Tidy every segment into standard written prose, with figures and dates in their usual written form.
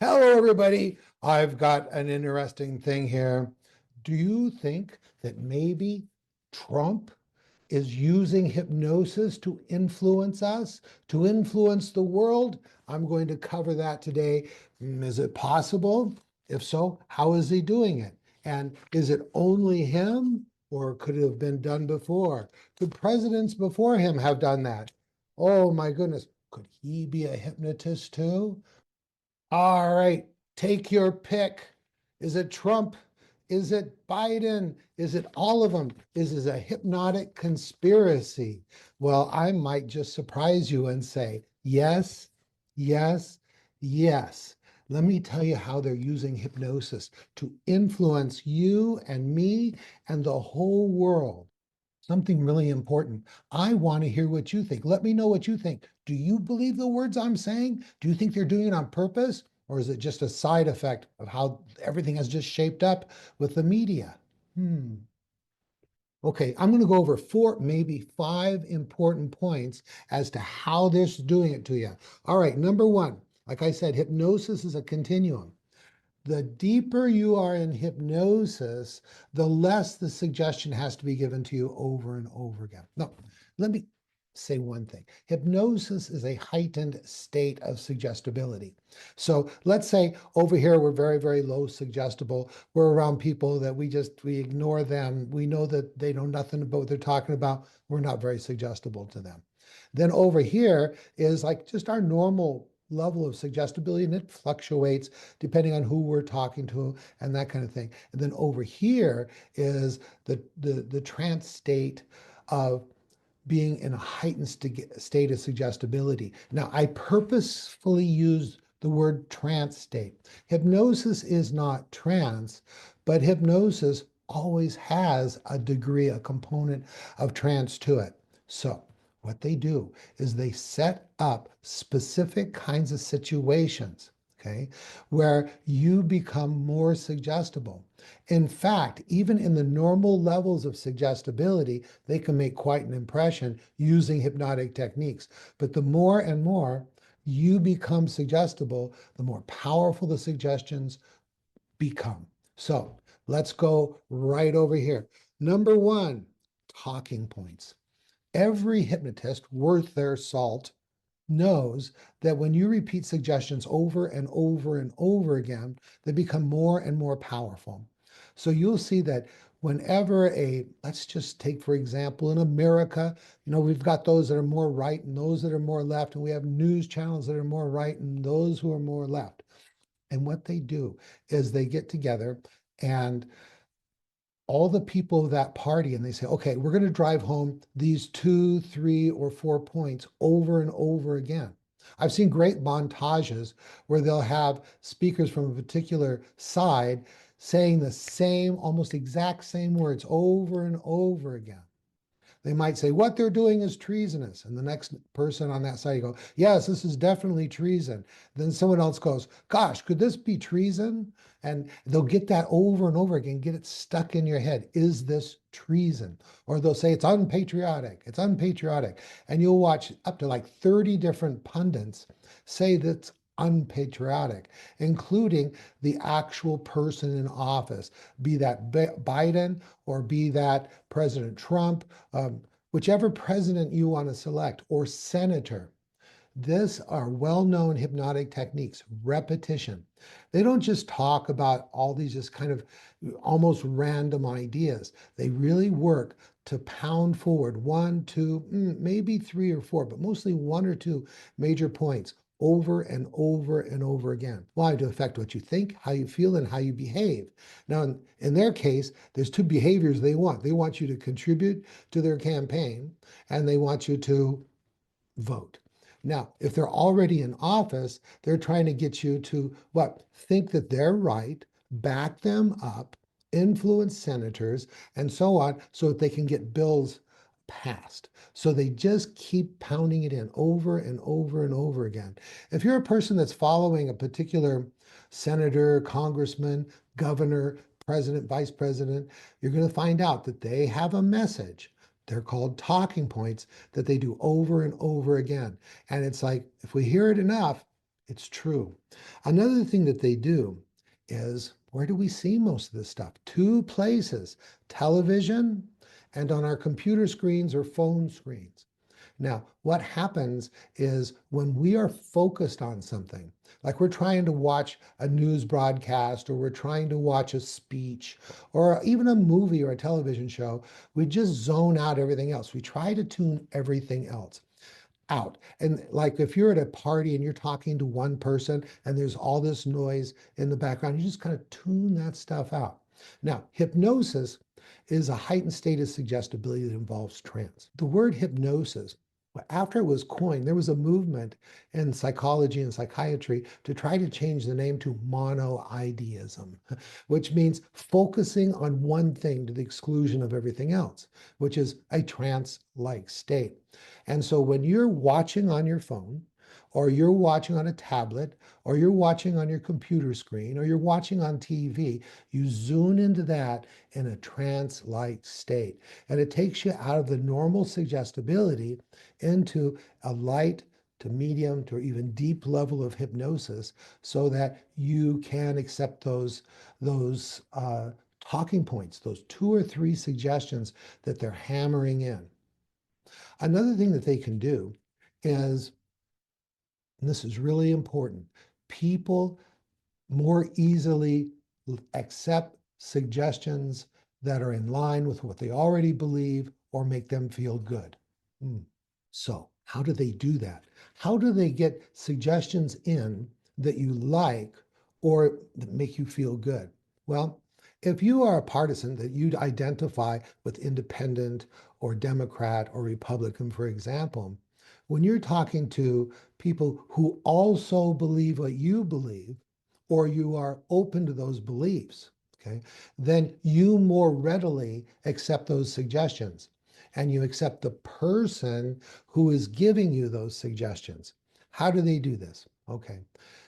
Hello, everybody. I've got an interesting thing here. Do you think that maybe Trump is using hypnosis to influence us, to influence the world? I'm going to cover that today. Is it possible? If so, how is he doing it? And is it only him, or could it have been done before? Could presidents before him have done that? Oh my goodness. Could he be a hypnotist too? All right, take your pick. Is it Trump? Is it Biden? Is it all of them? Is it a hypnotic conspiracy? Well, I might just surprise you and say yes, yes, yes. Let me tell you how they're using hypnosis to influence you and me and the whole world. Something really important. I want to hear what you think. Let me know what you think. Do you believe the words I'm saying? Do you think they're doing it on purpose? Or is it just a side effect of how everything has just shaped up with the media? Hmm. Okay, I'm going to go over four, maybe five important points as to how this is doing it to you. All right, number one, like I said, hypnosis is a continuum. The deeper you are in hypnosis, the less the suggestion has to be given to you over and over again. No, let me say one thing. Hypnosis is a heightened state of suggestibility. So let's say over here we're very, very low suggestible. We're around people that we ignore them. We know that they know nothing about what they're talking about. We're not very suggestible to them. Then over here is like just our normal level of suggestibility, and it fluctuates depending on who we're talking to and that kind of thing. And then over here is the trance state of being in a heightened state of suggestibility. Now, I purposefully use the word trance state. Hypnosis is not trance, but hypnosis always has a degree, a component of trance to it. So, what they do is they set up specific kinds of situations, okay, where you become more suggestible. In fact, even in the normal levels of suggestibility, they can make quite an impression using hypnotic techniques. But the more and more you become suggestible, the more powerful the suggestions become. So let's go right over here. Number one, talking points. Every hypnotist worth their salt knows that when you repeat suggestions over and over and over again, they become more and more powerful. So you'll see that whenever let's just take, for example, in America, we've got those that are more right and those that are more left, and we have news channels that are more right and those who are more left. And what they do is they get together and all the people of that party and they say, okay, we're going to drive home these 2, 3, or 4 points over and over again. I've seen great montages where they'll have speakers from a particular side saying the same, almost exact same words over and over again. They might say, what they're doing is treasonous. And the next person on that side, you go, yes, this is definitely treason. Then someone else goes, gosh, could this be treason? And they'll get that over and over again, get it stuck in your head. Is this treason? Or they'll say it's unpatriotic. It's unpatriotic. And you'll watch up to like 30 different pundits say that's unpatriotic, including the actual person in office, be that Biden or be that President Trump, whichever president you want to select, or senator. These are well-known hypnotic techniques, repetition. They don't just talk about all these just kind of almost random ideas. They really work to pound forward one, two, maybe three or four, but mostly one or two major points over and over and over again. Why? To affect what you think, how you feel, and how you behave. Now, in their case, there's two behaviors they want. They want you to contribute to their campaign, and they want you to vote. Now, if they're already in office, they're trying to get you to what? Think that they're right, back them up, influence senators, and so on, so that they can get bills passed. So they just keep pounding it in over and over and over again. If you're a person that's following a particular senator, congressman, governor, president, vice president, you're going to find out that they have a message. They're called talking points that they do over and over again. And it's like, if we hear it enough, It's true. Another thing that they do is, where do we see most of this stuff? Two places: television and on our computer screens or phone screens. Now, what happens is when we are focused on something, like we're trying to watch a news broadcast or we're trying to watch a speech or even a movie or a television show, we just zone out everything else. We try to tune everything else out. And like if you're at a party and you're talking to one person and there's all this noise in the background, you just kind of tune that stuff out. Now, hypnosis is a heightened state of suggestibility that involves trance. The word hypnosis, after it was coined, there was a movement in psychology and psychiatry to try to change the name to monoideism, which means focusing on one thing to the exclusion of everything else, which is a trance-like state. And so when you're watching on your phone, or you're watching on a tablet, or you're watching on your computer screen, or you're watching on TV, you zoom into that in a trance-like state. And it takes you out of the normal suggestibility into a light to medium to even deep level of hypnosis so that you can accept those talking points, those two or three suggestions that they're hammering in. Another thing that they can do is, and this is really important, people more easily accept suggestions that are in line with what they already believe or make them feel good. Hmm. So, how do they do that? How do they get suggestions in that you like or that make you feel good? Well, if you are a partisan that you'd identify with independent or Democrat or Republican, for example, when you're talking to people who also believe what you believe, or you are open to those beliefs, okay, then you more readily accept those suggestions and you accept the person who is giving you those suggestions. How do they do this? Okay,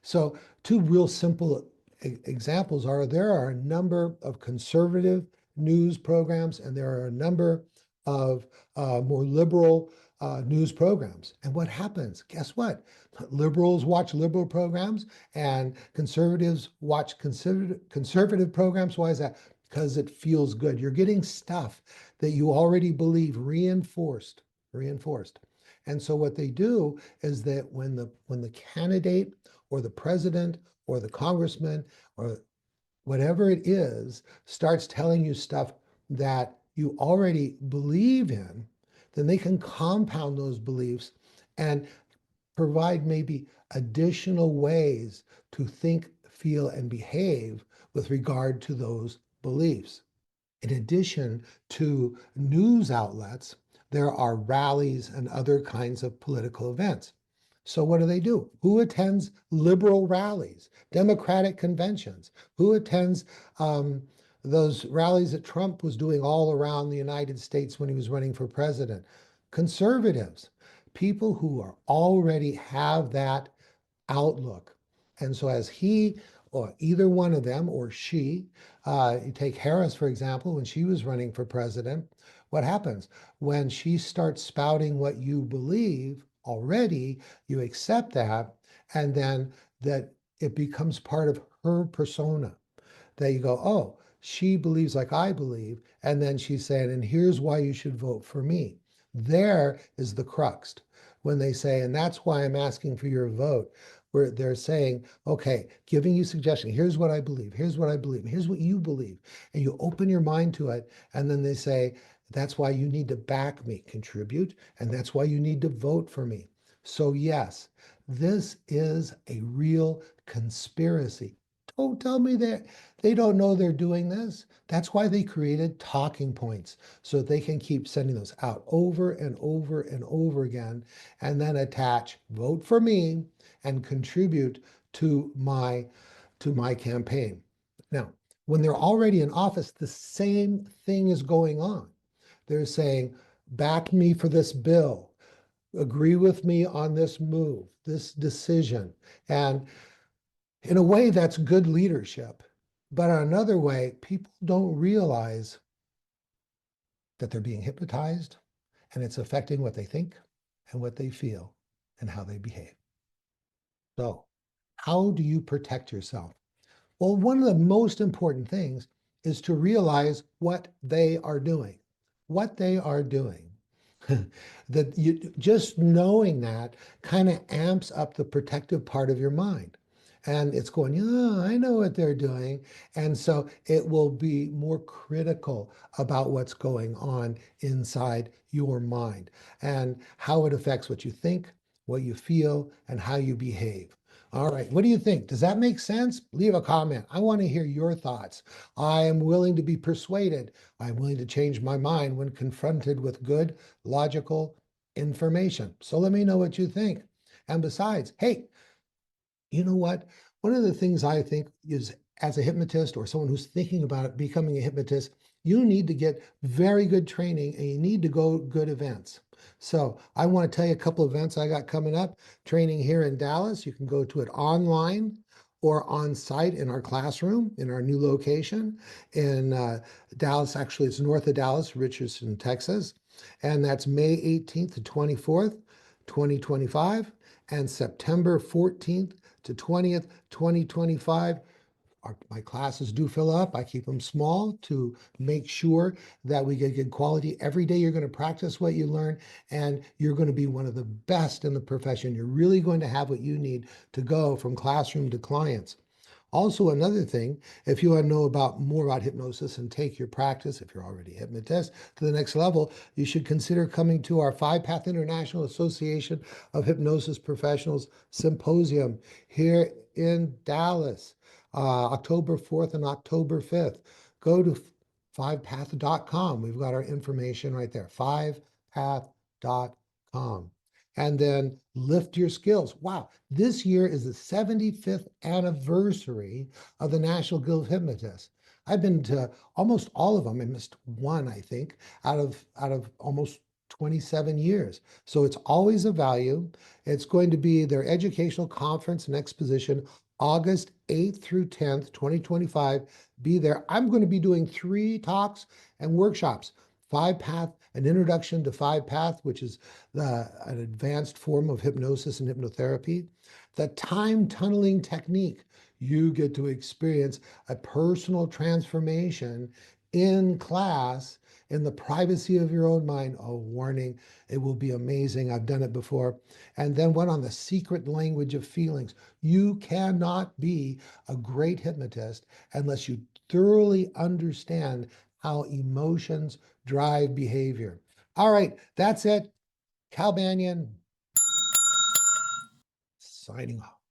so two real simple examples are, there are a number of conservative news programs and there are a number of more liberal news programs. And what happens? Guess what? Liberals watch liberal programs and conservatives watch conservative programs. Why is that? Because it feels good. You're getting stuff that you already believe reinforced, reinforced. And so what they do is that when the candidate or the president or the congressman or whatever it is starts telling you stuff that you already believe in, then they can compound those beliefs and provide maybe additional ways to think, feel, and behave with regard to those beliefs. In addition to news outlets, there are rallies and other kinds of political events. So what do? Who attends liberal rallies, Democratic conventions? Who attends those rallies that Trump was doing all around the United States when he was running for president? Conservatives, people who are already have that outlook. And so as he or either one of them or she, you take Harris, for example, when she was running for president, what happens? When she starts spouting what you believe already, you accept that, and then that it becomes part of her persona. That you go, oh, she believes like I believe. And then she's saying, and here's why you should vote for me. There is the crux when they say, and that's why I'm asking for your vote, where they're saying, okay, giving you suggestion. Here's what I believe. Here's what I believe. Here's what you believe. And you open your mind to it. And then they say, that's why you need to back me, contribute. And that's why you need to vote for me. So yes, this is a real conspiracy. Don't tell me that they don't know they're doing this. That's why they created talking points so that they can keep sending those out over and over and over again, and then attach vote for me and contribute to my campaign. Now, when they're already in office, the same thing is going on. They're saying, back me for this bill, agree with me on this move, this decision. And in a way, that's good leadership. But in another way, people don't realize that they're being hypnotized and it's affecting what they think and what they feel and how they behave. So How do you protect yourself? Well, one of the most important things is to realize what they are doing. What they are doing. That you just knowing that kind of amps up the protective part of your mind. And it's going, yeah, I know what they're doing. And so it will be more critical about what's going on inside your mind and how it affects what you think, what you feel, and how you behave. All right, what do you think? Does that make sense? Leave a comment. I want to hear your thoughts. I am willing to be persuaded. I'm willing to change my mind when confronted with good, logical information. So let me know what you think. And besides, hey, you know what? One of the things I think is as a hypnotist or someone who's thinking about becoming a hypnotist, you need to get very good training and you need to go good events. So I want to tell you a couple of events I got coming up. Training here in Dallas. You can go to it online or on site in our classroom in our new location in Dallas. Actually, it's north of Dallas, Richardson, Texas. And that's May 18th to 24th, 2025, and September 14th to 20th, 2025. My classes do fill up. I keep them small to make sure that we get good quality. Every day you're going to practice what you learn and you're going to be one of the best in the profession. You're really going to have what you need to go from classroom to clients. Also, another thing, if you want to know more about hypnosis and take your practice, if you're already a hypnotist, to the next level, you should consider coming to our 5-Path International Association of Hypnosis Professionals Symposium here in Dallas, October 4th and October 5th. Go to 5path.com. We've got our information right there, 5path.com. And then lift your skills. Wow, this year is the 75th anniversary of the National Guild of Hypnotists. I've been to almost all of them. I missed one, I think, out of almost 27 years. So it's always a value. It's going to be their educational conference and exposition, August 8th through 10th, 2025. Be there. I'm going to be doing 3 talks and workshops. 5-Path, an introduction to 5-Path, which is an advanced form of hypnosis and hypnotherapy. The time tunneling technique, you get to experience a personal transformation in class in the privacy of your own mind. Oh, warning, it will be amazing. I've done it before. And then one on the secret language of feelings. You cannot be a great hypnotist unless you thoroughly understand how emotions drive behavior. All right, that's it. Banyan signing off.